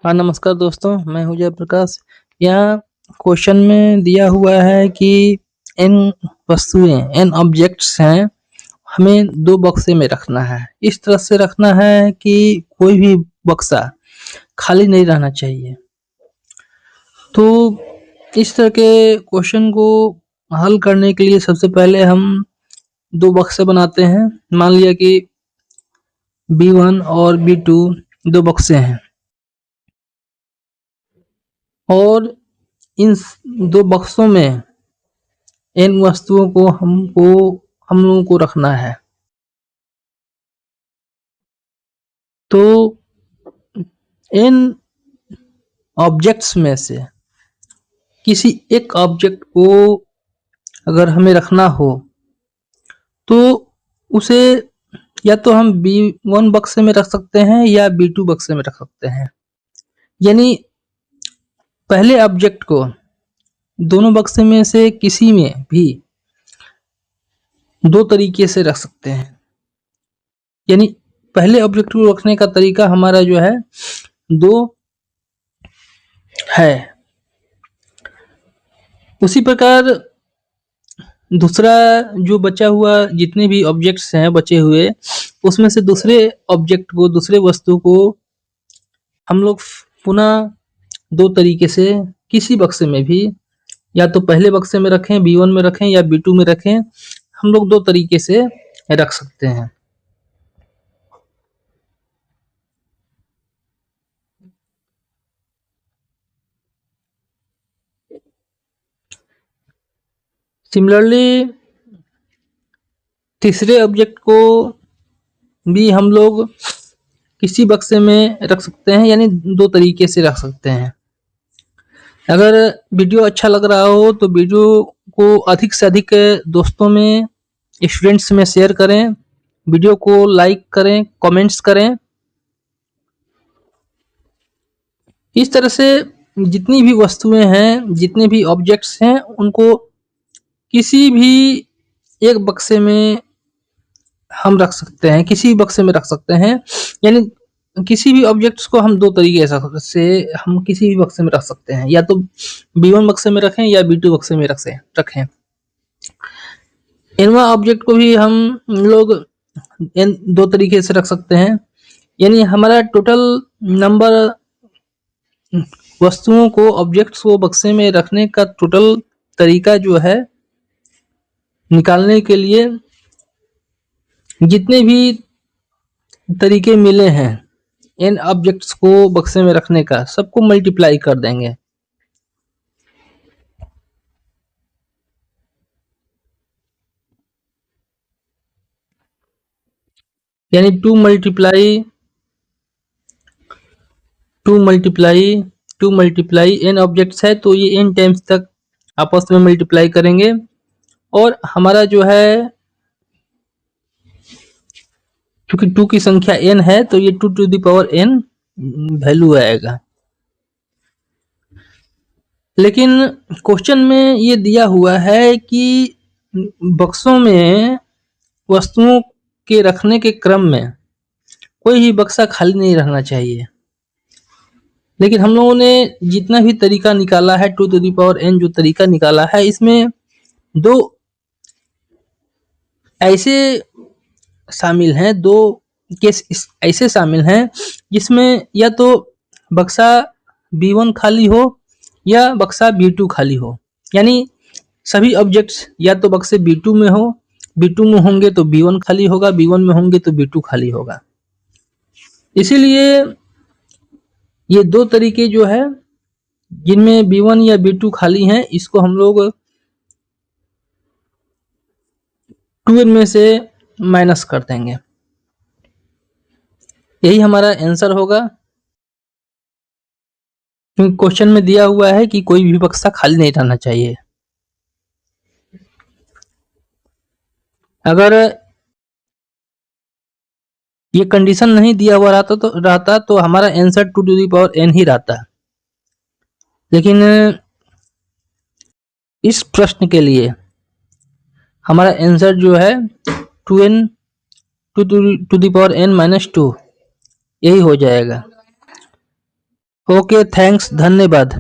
हाँ, नमस्कार दोस्तों, मैं हूँ जयप्रकाश। यहाँ क्वेश्चन में दिया हुआ है कि n वस्तुएँ, n ऑब्जेक्ट्स हैं, हमें 2 बक्से में रखना है। इस तरह से रखना है कि कोई भी बक्सा खाली नहीं रहना चाहिए। तो इस तरह के क्वेश्चन को हल करने के लिए सबसे पहले हम 2 बक्से बनाते हैं। मान लिया कि B1 और B2 2 बक्से हैं और इन 2 बक्सों में इन वस्तुओं को हम लोगों को रखना है। तो इन ऑब्जेक्ट्स में से किसी एक ऑब्जेक्ट को अगर हमें रखना हो तो उसे या तो हम B1 बक्से में रख सकते हैं या B2 बक्से में रख सकते हैं। यानी पहले ऑब्जेक्ट को दोनों बक्से में से किसी में भी 2 तरीके से रख सकते हैं। यानी पहले ऑब्जेक्ट को रखने का तरीका हमारा जो है 2 है। उसी प्रकार दूसरा जो बचा हुआ जितने भी ऑब्जेक्ट्स हैं बचे हुए, उसमें से दूसरे ऑब्जेक्ट को, दूसरे वस्तु को हम लोग पुनः 2 तरीके से किसी बक्से में भी या तो पहले बक्से में रखें, B1 में रखें या B2 में रखें, हम लोग 2 तरीके से रख सकते हैं। सिमिलरली तीसरे ऑब्जेक्ट को भी हम लोग किसी बक्से में रख सकते हैं, यानी 2 तरीके से रख सकते हैं। अगर वीडियो अच्छा लग रहा हो तो वीडियो को अधिक से अधिक दोस्तों में, स्टूडेंट्स में शेयर करें, वीडियो को लाइक करें, कमेंट्स करें। इस तरह से जितनी भी वस्तुएं हैं, जितने भी ऑब्जेक्ट्स हैं, उनको किसी भी एक बक्से में हम रख सकते हैं, किसी भी बक्से में रख सकते हैं। यानी किसी भी ऑब्जेक्ट्स को हम 2 तरीके से हम किसी भी बक्से में रख सकते हैं, या तो B1 बक्से में रखें या B2 बक्से में रखें। इनवा ऑब्जेक्ट को भी हम लोग इन 2 तरीके से रख सकते हैं। यानी हमारा टोटल नंबर वस्तुओं को, ऑब्जेक्ट्स को बक्से में रखने का टोटल तरीका जो है निकालने के लिए जितने भी तरीके मिले हैं इन ऑब्जेक्ट्स को बक्से में रखने का, सबको मल्टीप्लाई कर देंगे। यानी 2 मल्टीप्लाई n ऑब्जेक्ट्स है तो ये n टाइम्स तक आपस में मल्टीप्लाई करेंगे और हमारा जो है, क्योंकि 2 की संख्या n है तो ये 2 to the power n value आएगा। लेकिन क्वेश्चन में ये दिया हुआ है कि बक्सों में वस्तुओं के रखने के क्रम में कोई भी बक्सा खाली नहीं रहना चाहिए। लेकिन हम लोगों ने जितना भी तरीका निकाला है, 2 टू द पावर n जो तरीका निकाला है, इसमें 2 ऐसे शामिल हैं, 2 केस ऐसे शामिल हैं जिसमें या तो बक्सा B1 खाली हो या बक्सा B2 खाली हो। यानी सभी ऑब्जेक्ट्स या तो बक्से B2 में हो, B2 में होंगे तो B1 खाली होगा, B1 में होंगे तो B2 खाली होगा। इसीलिए ये 2 तरीके जो है जिनमें B1 या B2 खाली हैं, इसको हम लोग 2n में से माइनस कर देंगे। यही हमारा आंसर होगा, क्योंकि क्वेश्चन में दिया हुआ है कि कोई भी बक्सा खाली नहीं रहना चाहिए। अगर ये कंडीशन नहीं दिया हुआ रहता तो हमारा answer 2 to the power n ही रहता। लेकिन इस प्रश्न के लिए हमारा आंसर जो है 2n to the power n माइनस 2 यही हो जाएगा। ओके, थैंक्स, धन्यवाद।